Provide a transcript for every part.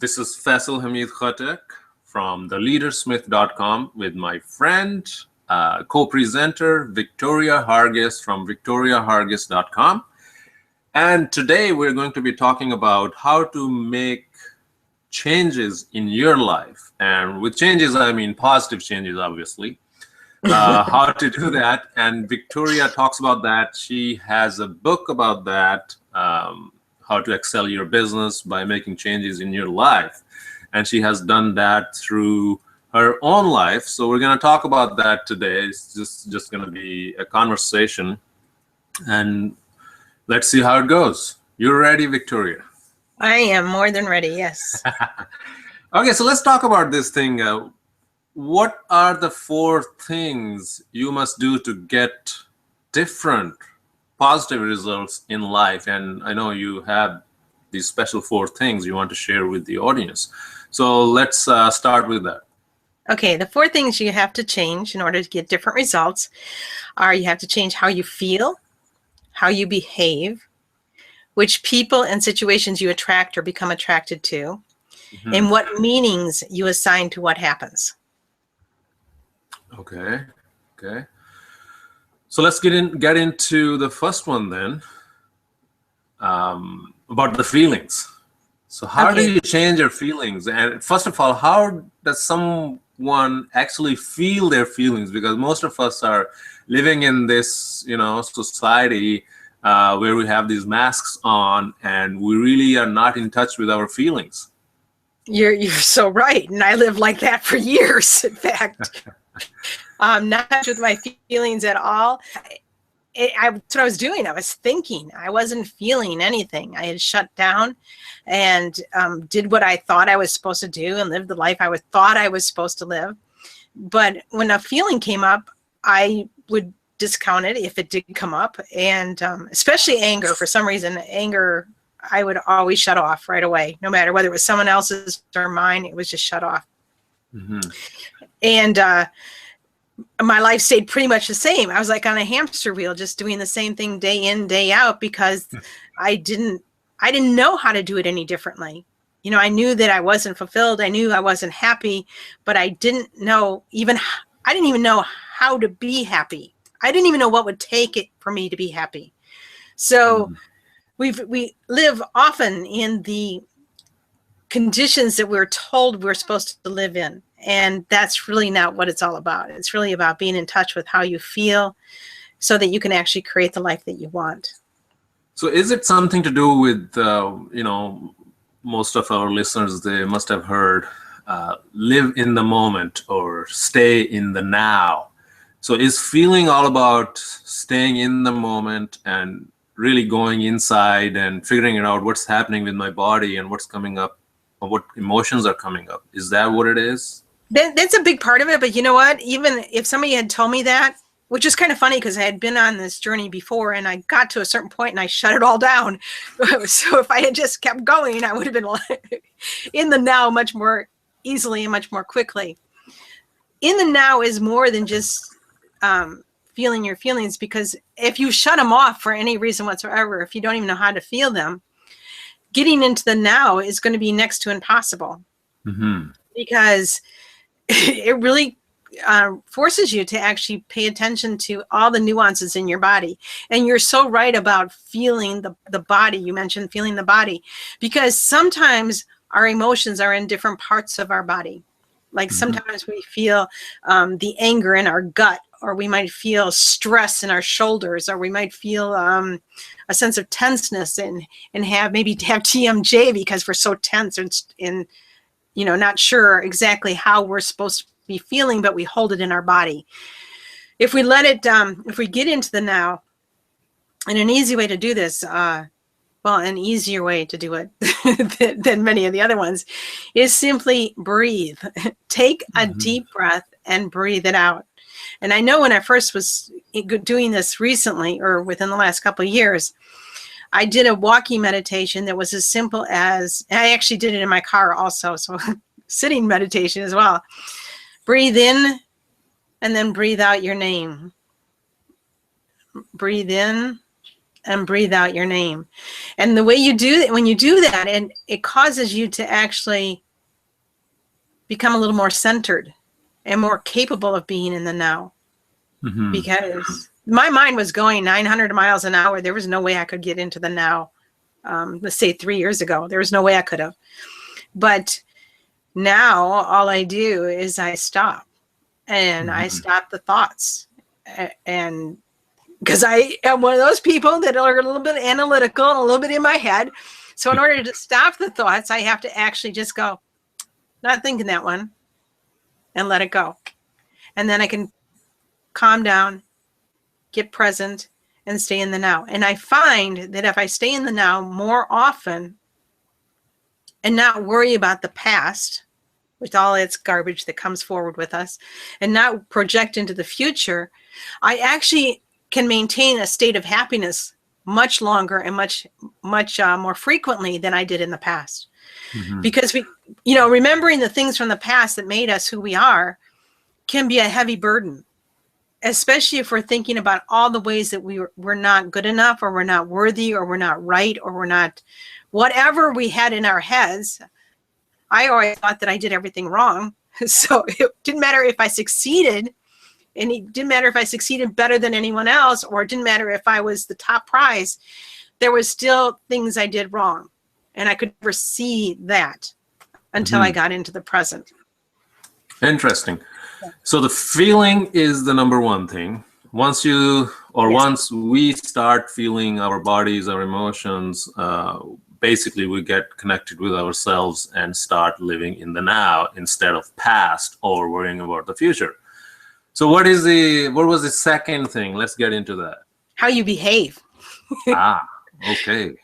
This is Faisal Hamid Khatek from theleadersmith.com with my friend, co-presenter Victoria Hargis from victoriahargis.com. And today we're going to be talking about how to make changes in your life. And with changes, I mean positive changes, obviously. How to do that. And Victoria talks about that. She has a book about that, how to excel your business by making changes in your life. And she has done that through her own life. So we're going to talk about that today. It's just going to be a conversation. And let's see how it goes. You're ready, Victoria? I am more than ready, yes. Okay, so let's talk about this thing. What are the 4 things you must do to get different positive results in life? And I know you have these special 4 things you want to share with the audience. So let's start with that. Okay, the 4 things you have to change in order to get different results are you have to change how you feel, how you behave, which people and situations you attract or become attracted to, and what meanings you assign to what happens. Okay. So let's get into the first one then, about the feelings. So how do you change your feelings? And first of all, how does someone actually feel their feelings? Because most of us are living in this, society where we have these masks on, and we really are not in touch with our feelings. You're so right, and I lived like that for years. In fact, not with my feelings at all. That's what I was doing. I was thinking. I wasn't feeling anything. I had shut down and did what I thought I was supposed to do and lived the life I thought I was supposed to live. But when a feeling came up, I would discount it if it did come up, and especially anger. For some reason, anger I would always shut off right away, no matter whether it was someone else's or mine. It was just shut off. And my life stayed pretty much the same. I was like on a hamster wheel, just doing the same thing day in, day out, because I didn't know how to do it any differently. I knew that I wasn't fulfilled. I knew I wasn't happy, but I didn't even know how to be happy. I didn't even know what would take it for me to be happy. So we live often in the conditions that we're told we're supposed to live in. And that's really not what it's all about. It's really about being in touch with how you feel so that you can actually create the life that you want. So is it something to do with, most of our listeners, they must have heard, live in the moment or stay in the now. So is feeling all about staying in the moment and really going inside and figuring out what's happening with my body and what's coming up, or what emotions are coming up? Is that what it is? That's a big part of it. But you know what? Even if somebody had told me that, which is kind of funny because I had been on this journey before and I got to a certain point and I shut it all down. So if I had just kept going, I would have been in the now much more easily and much more quickly. In the now is more than just feeling your feelings, because if you shut them off for any reason whatsoever, if you don't even know how to feel them, getting into the now is going to be next to impossible. Because it really forces you to actually pay attention to all the nuances in your body. And you're so right about feeling the body. You mentioned feeling the body, because sometimes our emotions are in different parts of our body. Like sometimes we feel the anger in our gut, or we might feel stress in our shoulders, or we might feel a sense of tenseness and have TMJ because we're so tense and not sure exactly how we're supposed to be feeling, but we hold it in our body. If we let it, if we get into the now, and an easy way to do this, an easier way to do it than many of the other ones, is simply breathe. Take a deep breath and breathe it out. And I know when I first was doing this recently, or within the last couple of years, I did a walking meditation that was as simple as, and I actually did it in my car also, so sitting meditation as well. Breathe in and then breathe out your name. Breathe in and breathe out your name. And the way you do that, when you do that, and it causes you to actually become a little more centered and more capable of being in the now. Mm-hmm. Because my mind was going 900 miles an hour. There was no way I could get into the now. Let's say 3 years ago, there was no way I could have. But now all I do is I stop, and I stop the thoughts. And because I am one of those people that are a little bit analytical and a little bit in my head. So in order to stop the thoughts, I have to actually just go, not thinking that one, and let it go. And then I can calm down, get present, and stay in the now. And I find that if I stay in the now more often and not worry about the past with all its garbage that comes forward with us and not project into the future, I actually can maintain a state of happiness much longer and much more frequently than I did in the past. Mm-hmm. Because remembering the things from the past that made us who we are can be a heavy burden, especially if we're thinking about all the ways that we're not good enough, or we're not worthy, or we're not right, or we're not whatever we had in our heads. I always thought that I did everything wrong. So it didn't matter if I succeeded, and it didn't matter if I succeeded better than anyone else, or it didn't matter if I was the top prize. There was still things I did wrong. And I could never see that until I got into the present. Interesting. So the feeling is the number one thing. Once we start feeling our bodies, our emotions, basically we get connected with ourselves and start living in the now instead of past or worrying about the future. So what was the second thing? Let's get into that. How you behave. Okay.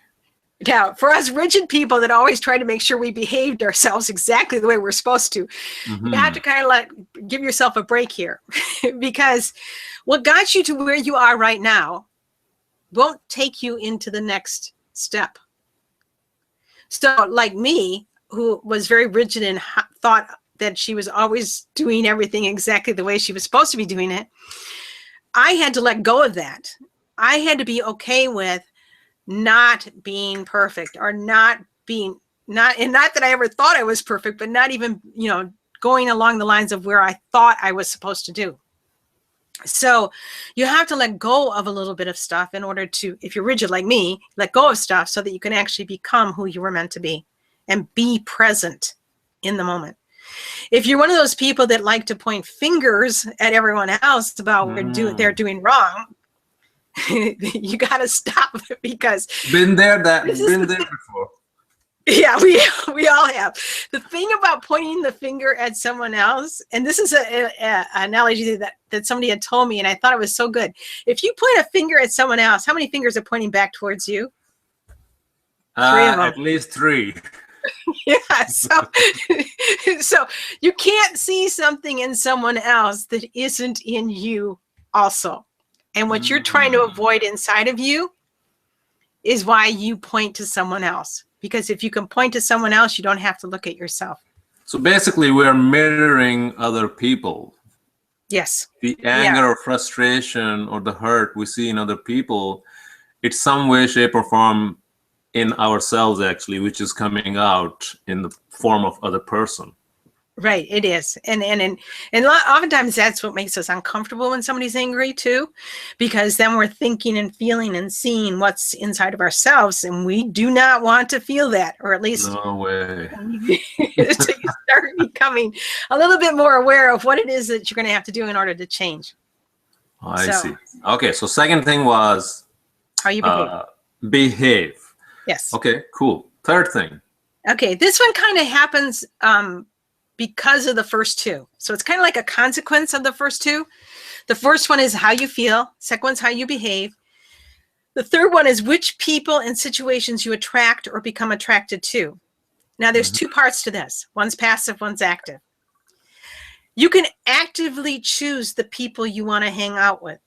Now, for us rigid people that always try to make sure we behaved ourselves exactly the way we're supposed to, you have to kind of give yourself a break here. Because what got you to where you are right now won't take you into the next step. So like me, who was very rigid and thought that she was always doing everything exactly the way she was supposed to be doing it, I had to let go of that. I had to be okay with not being perfect, or not that I ever thought I was perfect, but not even, going along the lines of where I thought I was supposed to do. So you have to let go of a little bit of stuff in order to, if you're rigid like me, let go of stuff so that you can actually become who you were meant to be and be present in the moment. If you're one of those people that like to point fingers at everyone else about what they're doing wrong, you got to stop, because been there before. Yeah, we all have. The thing about pointing the finger at someone else, and this is an analogy that somebody had told me, and I thought it was so good. If you point a finger at someone else, how many fingers are pointing back towards you? 3 of them. At least 3. Yeah, so you can't see something in someone else that isn't in you also. And what you're trying to avoid inside of you is why you point to someone else. Because if you can point to someone else, you don't have to look at yourself. So basically, we're mirroring other people. Yes. The anger or frustration or the hurt we see in other people, it's some way, shape, or form in ourselves, actually, which is coming out in the form of other person. Right, it is. And oftentimes that's what makes us uncomfortable when somebody's angry too, because then we're thinking and feeling and seeing what's inside of ourselves, and we do not want to feel that, or at least no way. So you start becoming a little bit more aware of what it is that you're going to have to do in order to change. I see. Okay, so second thing was how you behave. Behave. Yes. Okay, cool. Third thing. Okay, this one kind of happens because of the first two. So it's kind of like a consequence of the first two. The first one is how you feel. Second one's how you behave. The third one is which people and situations you attract or become attracted to. Now there's two parts to this. One's passive, one's active. You can actively choose the people you want to hang out with,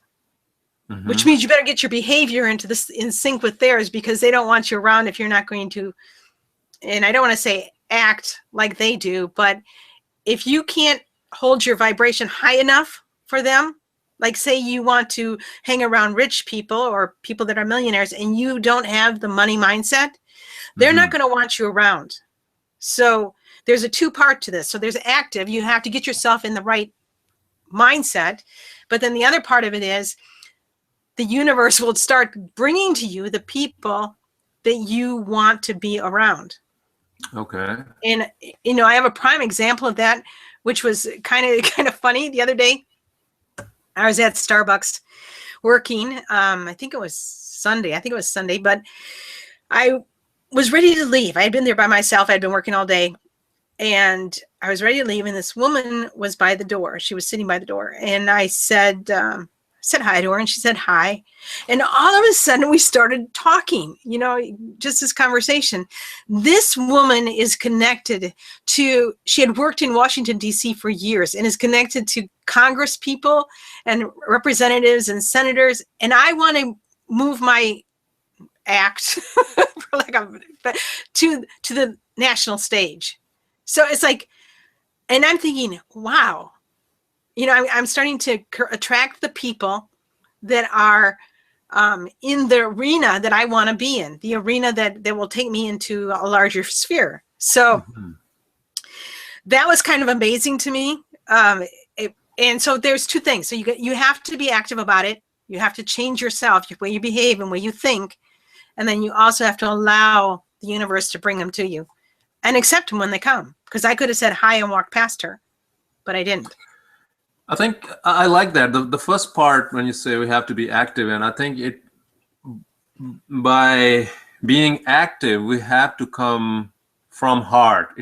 which means you better get your behavior into this in sync with theirs, because they don't want you around if you're not going to, and I don't want to say act like they do, but if you can't hold your vibration high enough for them, Like say you want to hang around rich people or people that are millionaires and you don't have the money mindset, they're not going to want you around. So there's a two-part to this. So there's active, you have to get yourself in the right mindset. But then the other part of it is the universe will start bringing to you the people that you want to be around. Okay. And, you know, I have a prime example of that, which was kind of funny. The other day, I was at Starbucks working. I think it was Sunday, but I was ready to leave. I had been there by myself. I'd been working all day and I was ready to leave. And this woman was by the door. She was sitting by the door. And I said hi to her and she said hi. And all of a sudden we started talking, you know, just this conversation. This woman is connected to, she had worked in Washington, D.C. for years and is connected to Congress people and representatives and senators. And I want to move my act to the national stage. So it's like, and I'm thinking, wow, you know, I'm starting to attract the people that are in the arena that I want to be in, the arena that will take me into a larger sphere. So that was kind of amazing to me. And so there's two things. So you have to be active about it. You have to change yourself, the way you behave and the way you think. And then you also have to allow the universe to bring them to you and accept them when they come. Because I could have said hi and walked past her, but I didn't. I think I like that. The first part when you say we have to be active, and I think by being active, we have to come from heart.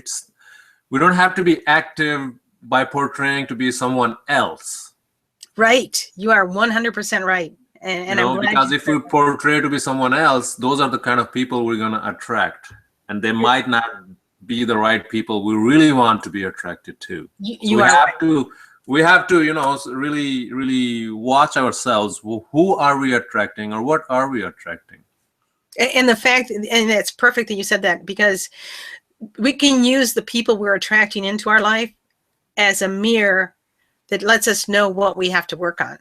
We don't have to be active by portraying to be someone else. Right. You are 100% right. And because if we portray to be someone else, those are the kind of people we're going to attract. And they might not be the right people we really want to be attracted to. We have to, you know, really, really watch ourselves. Who are we attracting or what are we attracting? And the fact, and it's perfect that you said that, because we can use the people we're attracting into our life as a mirror that lets us know what we have to work on.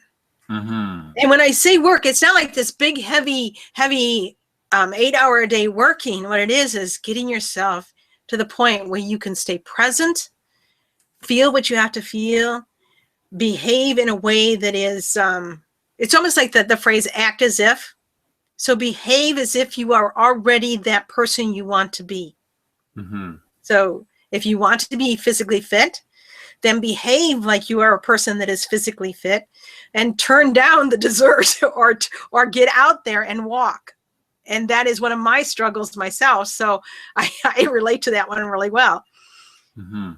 Mm-hmm. And when I say work, it's not like this big, heavy 8-hour-a-day working. What it is getting yourself to the point where you can stay present, feel what you have to feel, behave in a way that is, it's almost like the phrase act as if. So behave as if you are already that person you want to be. Mm-hmm. So if you want to be physically fit, then behave like you are a person that is physically fit and turn down the dessert or get out there and walk. And that is one of my struggles myself. So I relate to that one really well. Mm-hmm.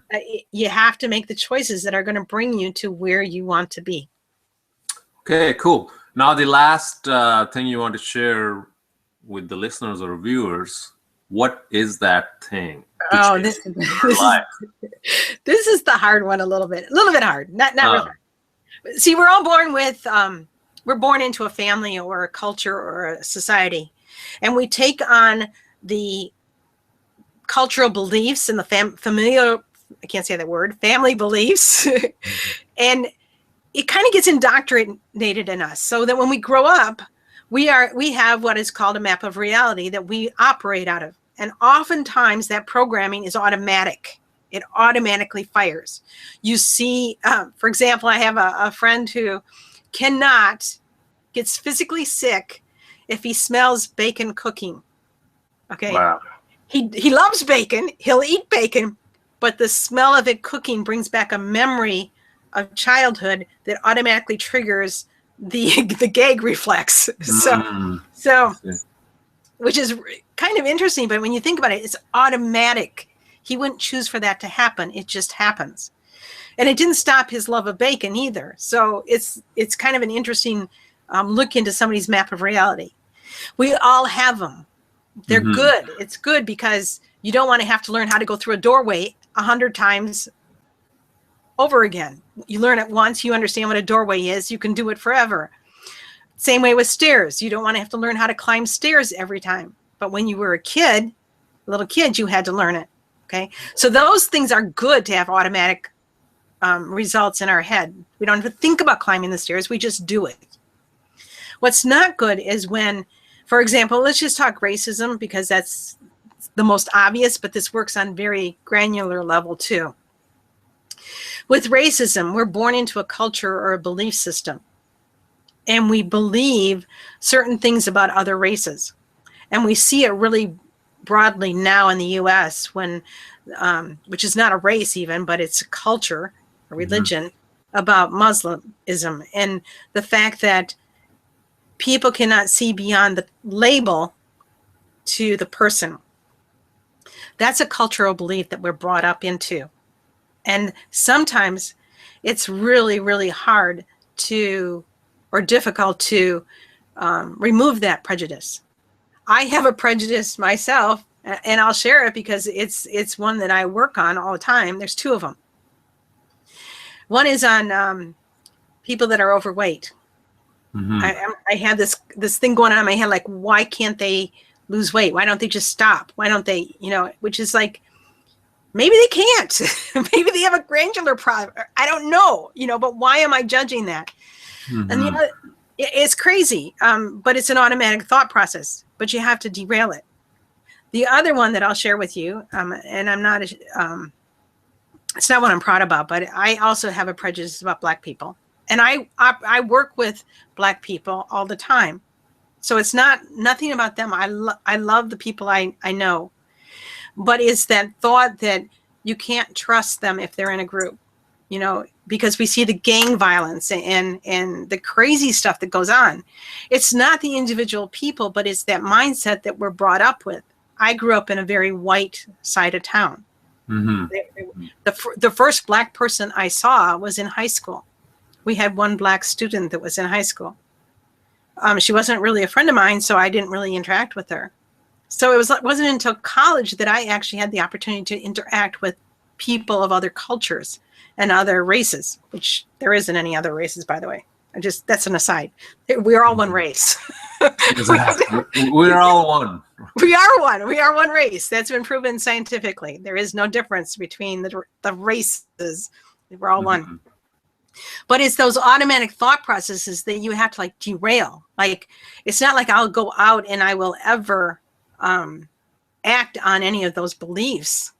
You have to make the choices that are going to bring you to where you want to be. Okay, cool. Now the last thing you want to share with the listeners or viewers, what is that thing? Oh, this is the hard one a little bit hard. Not really hard. See, we're all born with, we're born into a family or a culture or a society. And we take on the cultural beliefs and the familial, I can't say that word, family beliefs. And it kind of gets indoctrinated in us so that when we grow up, we have what is called a map of reality that we operate out of. And oftentimes that programming is automatic. It automatically fires. You see, for example, I have a friend who gets physically sick if he smells bacon cooking. Okay. Wow. He loves bacon. He'll eat bacon, but the smell of it cooking brings back a memory of childhood that automatically triggers the gag reflex. So, which is kind of interesting, but when you think about it, it's automatic. He wouldn't choose for that to happen. It just happens. And it didn't stop his love of bacon either. So it's kind of an interesting look into somebody's map of reality. We all have them. They're good. It's good because you don't want to have to learn how to go through a doorway 100 times over again. You learn it once, you understand what a doorway is, you can do it forever. Same way with stairs. You don't want to have to learn how to climb stairs every time. But when you were a little kid, you had to learn it. Okay. So those things are good to have automatic results in our head. We don't even think about climbing the stairs. We just do it. What's not good is when, for example, let's just talk racism because that's the most obvious, but this works on very granular level too. With racism, we're born into a culture or a belief system, and we believe certain things about other races. And we see it really broadly now in the U.S. when, which is not a race even, but it's a culture, a religion, about Muslimism, and the fact that people cannot see beyond the label to the person. That's a cultural belief that we're brought up into. And sometimes it's really, really hard to, or difficult to remove that prejudice. I have a prejudice myself, and I'll share it because it's one that I work on all the time. There's two of them. One is on people that are overweight. I have this thing going on in my head, like, why can't they lose weight? Why don't they just stop? Why don't they, which is like, maybe they can't. Maybe they have a glandular problem. I don't know, but why am I judging that? And it's crazy, but it's an automatic thought process, but you have to derail it. The other one that I'll share with you, and I'm not, it's not what I'm proud about, but I also have a prejudice about Black people. And I work with Black people all the time. So it's nothing about them. I love the people I know. But it's that thought that you can't trust them if they're in a group, because we see the gang violence and the crazy stuff that goes on. It's not the individual people, but it's that mindset that we're brought up with. I grew up in a very white side of town. The first Black person I saw was in high school. We had one Black student that was in high school. She wasn't really a friend of mine, so I didn't really interact with her. So it wasn't until college that I actually had the opportunity to interact with people of other cultures and other races, which there isn't any other races, by the way. That's an aside. We're all one race. We're all one. We are one. We are one race. That's been proven scientifically. There is no difference between the races. We're all one. But it's those automatic thought processes that you have to derail. It's not like I'll go out and I will ever act on any of those beliefs.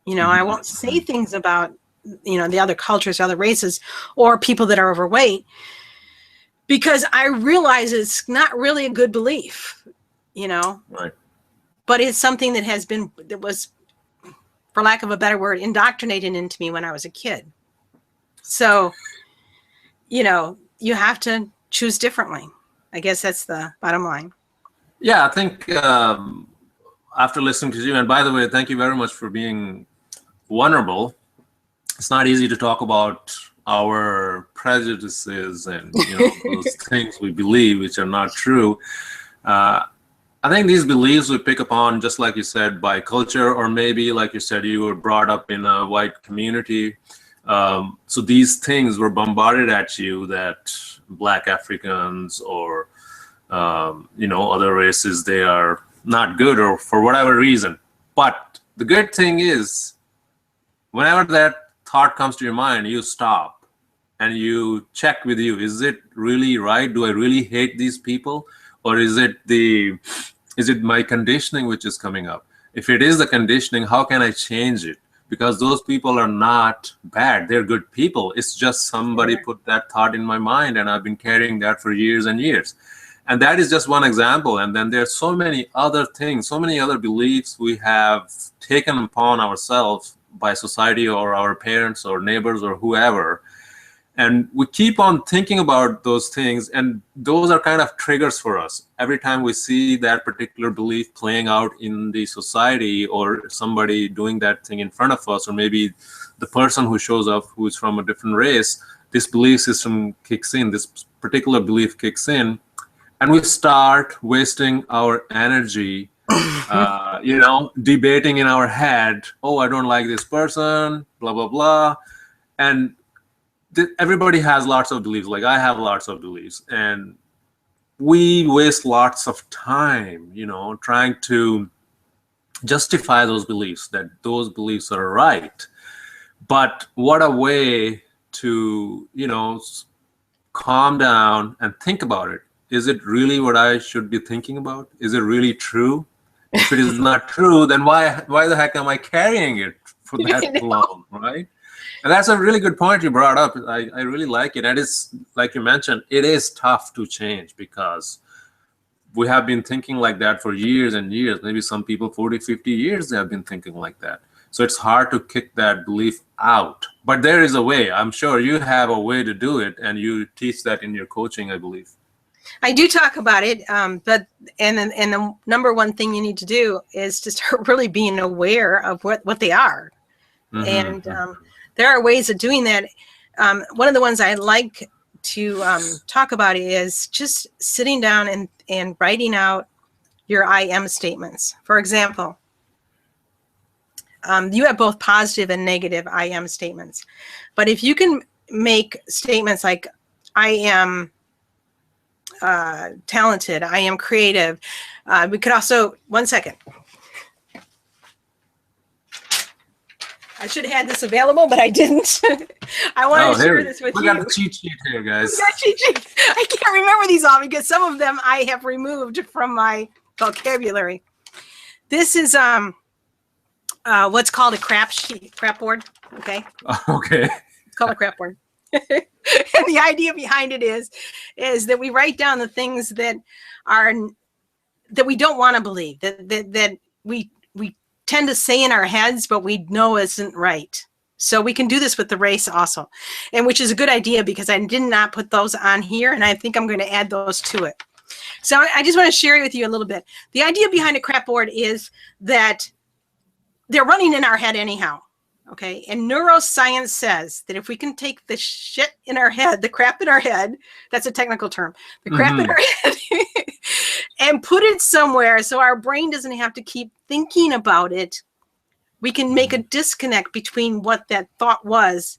I won't say things about, the other cultures, other races, or people that are overweight, because I realize it's not really a good belief, Right. But it's something that was, for lack of a better word, indoctrinated into me when I was a kid. So, you have to choose differently. I guess that's the bottom line. Yeah, I think after listening to you, and by the way, thank you very much for being vulnerable. It's not easy to talk about our prejudices and those things we believe which are not true. I think these beliefs we pick up on, just like you said, by culture, or maybe like you said, you were brought up in a white community. So these things were bombarded at you that Black Africans or other races, they are not good, or for whatever reason. But the good thing is, whenever that thought comes to your mind, you stop and you check with you. Is it really right? Do I really hate these people? Or is it my conditioning which is coming up? If it is the conditioning, how can I change it? Because those people are not bad. They're good people. It's just somebody put that thought in my mind, and I've been carrying that for years and years. And that is just one example. And then there's so many other things, so many other beliefs we have taken upon ourselves by society or our parents or neighbors or whoever. And we keep on thinking about those things, and those are kind of triggers for us. Every time we see that particular belief playing out in the society, or somebody doing that thing in front of us, or maybe the person who shows up who is from a different race, this belief system kicks in, this particular belief kicks in, and we start wasting our energy debating in our head, oh, I don't like this person, blah, blah, blah. And everybody has lots of beliefs. Like I have lots of beliefs, and we waste lots of time, trying to justify those beliefs, that those beliefs are right. But what a way to, calm down and think about it. Is it really what I should be thinking about? Is it really true? If it is not true, then why the heck am I carrying it for that long, right? And that's a really good point you brought up. I really like it. And it's, like you mentioned, it is tough to change because we have been thinking like that for years and years. Maybe some people 40, 50 years, they have been thinking like that. So it's hard to kick that belief out. But there is a way. I'm sure you have a way to do it, and you teach that in your coaching, I believe. I do talk about it, but the number one thing you need to do is to start really being aware of what they are. And there are ways of doing that. One of the ones I like to talk about is just sitting down and writing out your I am statements. For example, you have both positive and negative I am statements. But if you can make statements like, I am talented, I am creative. We could also, one second. I should have had this available, but I didn't. I wanted to share this with you. We got the cheat sheet here, guys. We got cheat sheet. I can't remember these all because some of them I have removed from my vocabulary. This is what's called a crapboard. Okay. Okay. It's called a crapboard. And the idea behind it is that we write down the things that we don't want to believe, that we tend to say in our heads, but we know isn't right. So we can do this with the race also, and which is a good idea because I did not put those on here, and I think I'm going to add those to it. So I just want to share with you a little bit. The idea behind a crapboard is that they're running in our head anyhow. Okay. And neuroscience says that if we can take the shit in our head, the crap in our head, that's a technical term, the crap in our head, and put it somewhere so our brain doesn't have to keep thinking about it, we can make a disconnect between what that thought was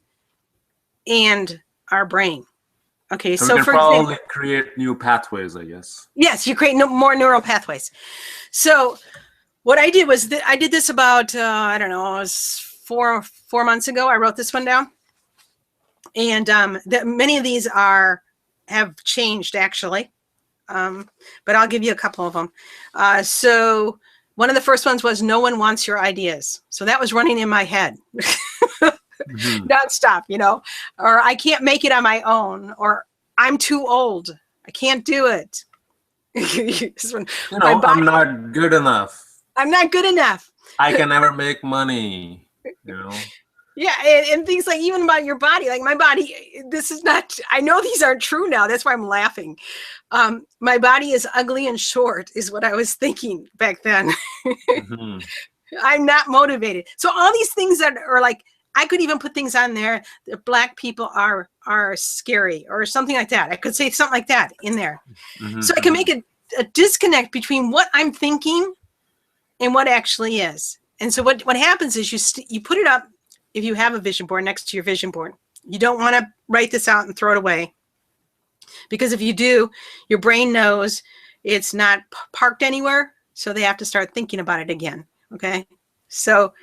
and our brain. Okay. So we can for probably example, create new pathways, I guess. Yes, you create more neural pathways. So what I did was I did this about, I don't know, it was 4 months ago. I wrote this one down, and many of these have changed actually, but I'll give you a couple of them. So one of the first ones was, no one wants your ideas. So that was running in my head nonstop, or I can't make it on my own, or I'm too old, I can't do it. I'm not good enough. I'm not good enough. I can never make money. Yeah, and things like even about your body, like my body, this is not, I know these aren't true now, that's why I'm laughing. My body is ugly and short is what I was thinking back then. I'm not motivated. So all these things that are like, I could even put things on there that Black people are scary or something like that. I could say something like that in there. So I can make a disconnect between what I'm thinking and what actually is. And so what happens is you put it up, if you have a vision board, next to your vision board. You don't want to write this out and throw it away, because if you do, your brain knows it's not parked anywhere, so they have to start thinking about it again. Okay, so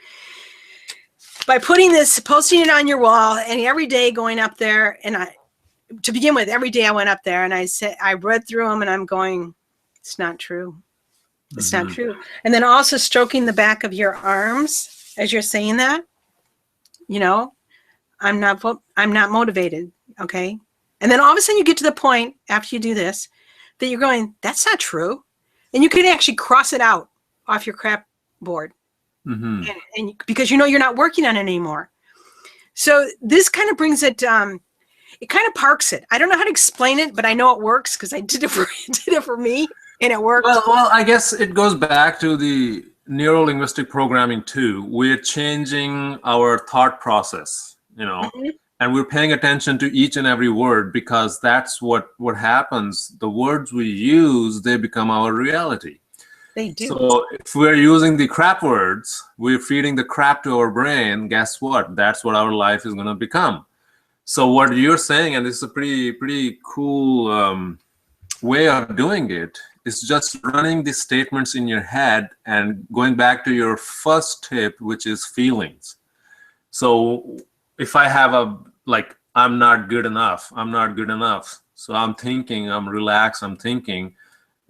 by posting it on your wall, and every day going up there, and to begin with, every day I went up there and I read through them, and I'm going, it's not true. It's not true. And then also stroking the back of your arms as you're saying that, I'm not motivated. Okay. And then all of a sudden you get to the point after you do this that you're going, that's not true. And you can actually cross it out off your crap board. And because you're not working on it anymore. So this kind of brings it, it kind of parks it. I don't know how to explain it, but I know it works because I did it for me. And it worked. Well, I guess it goes back to the neuro-linguistic programming too. We're changing our thought process, and we're paying attention to each and every word, because that's what happens. The words we use, they become our reality. They do. So if we're using the crap words, we're feeding the crap to our brain. Guess what? That's what our life is going to become. So what you're saying, and this is a pretty cool way of doing it, is just running these statements in your head and going back to your first tip, which is feelings. So if I have a, like, I'm not good enough, I'm not good enough. So I'm thinking, I'm relaxed, I'm thinking,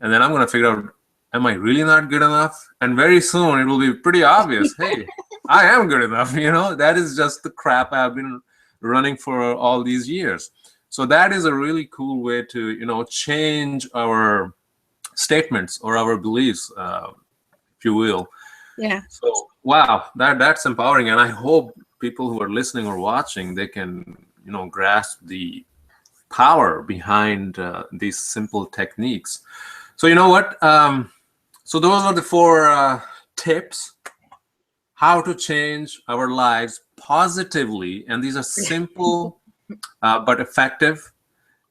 and then I'm going to figure out, am I really not good enough? And very soon it will be pretty obvious, hey, I am good enough. That is just the crap I've been running for all these years. So that is a really cool way to, change our statements or our beliefs, if you will. Yeah. So, wow, that's empowering. And I hope people who are listening or watching, they can, grasp the power behind these simple techniques. So, you know what? So those are the 4 tips how to change our lives positively. And these are simple but effective.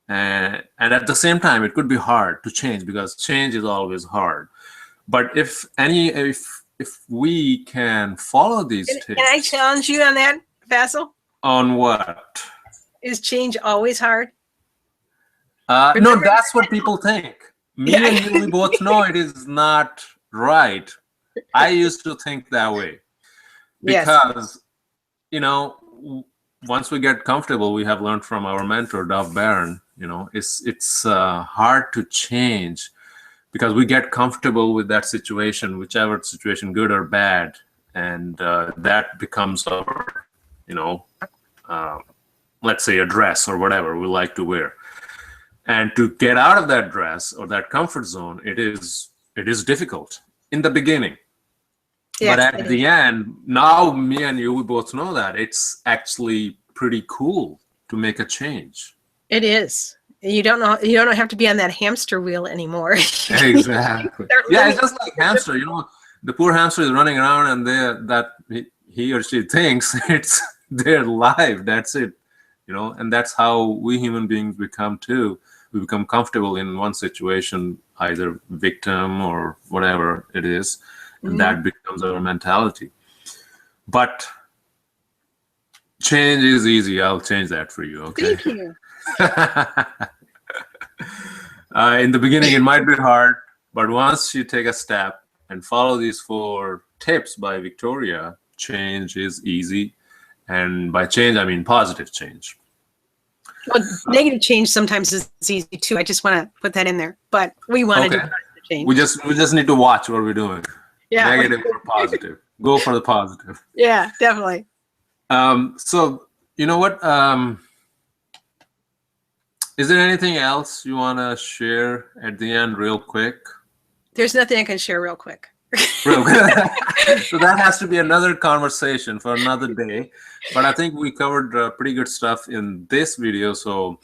And at the same time, it could be hard to change because change is always hard. But if we can follow these tips. Can I challenge you on that, Faisal? On what? Is change always hard? No, that's what people think. Me and you, we both know it is not right. I used to think that way because, once we get comfortable, we have learned from our mentor, Dov Barron, it's hard to change because we get comfortable with that situation, whichever situation, good or bad. And that becomes our, let's say a dress or whatever we like to wear. And to get out of that dress or that comfort zone, it is difficult in the beginning. But at the end, now me and you, we both know that it's actually pretty cool to make a change. It is. You don't have to be on that hamster wheel anymore. Exactly. Yeah, it's just like hamster. The poor hamster is running around, and he or she thinks it's their life. That's it. And that's how we human beings become too. We become comfortable in one situation, either victim or whatever it is, and that becomes our mentality. But change is easy. I'll change that for you. Okay. Thank you. In the beginning, it might be hard, but once you take a step and follow these 4 tips by Victoria, change is easy. And by change, I mean positive change. Well, negative change sometimes is easy too. I just want to put that in there. But we want to do positive change. We just need to watch what we're doing. Yeah. Negative or positive. Go for the positive. Yeah, definitely. So you know what? Is there anything else you want to share at the end real quick? There's nothing I can share real quick. Real quick. So that has to be another conversation for another day. But I think we covered pretty good stuff in this video. So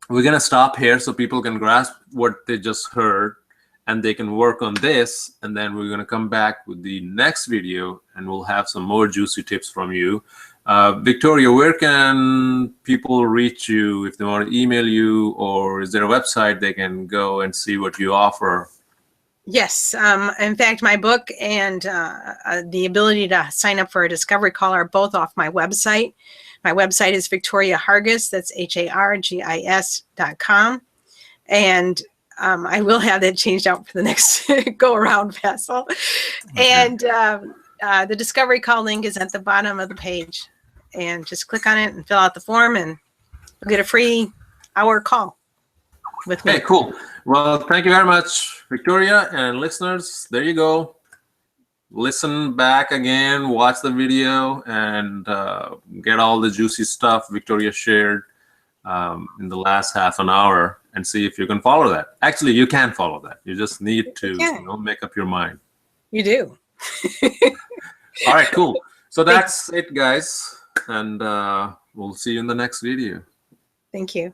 we're going to stop here so people can grasp what they just heard and they can work on this. And then we're going to come back with the next video and we'll have some more juicy tips from you. Victoria, where can people reach you if they want to email you, or is there a website they can go and see what you offer? Yes. In fact, my book and the ability to sign up for a discovery call are both off my website. My website is Victoria Hargis. That's HARGIS.com. And I will have that changed out for the next go around, Faisal. Okay. And the discovery call link is at the bottom of the page. And just click on it and fill out the form, and you'll get a free hour call with me. Hey, cool. Well, thank you very much, Victoria, and listeners. There you go. Listen back again, watch the video, and get all the juicy stuff Victoria shared in the last half an hour, and see if you can follow that. Actually, you can follow that. You just need to make up your mind. You do. All right, cool. So that's it, guys. And we'll see you in the next video. Thank you.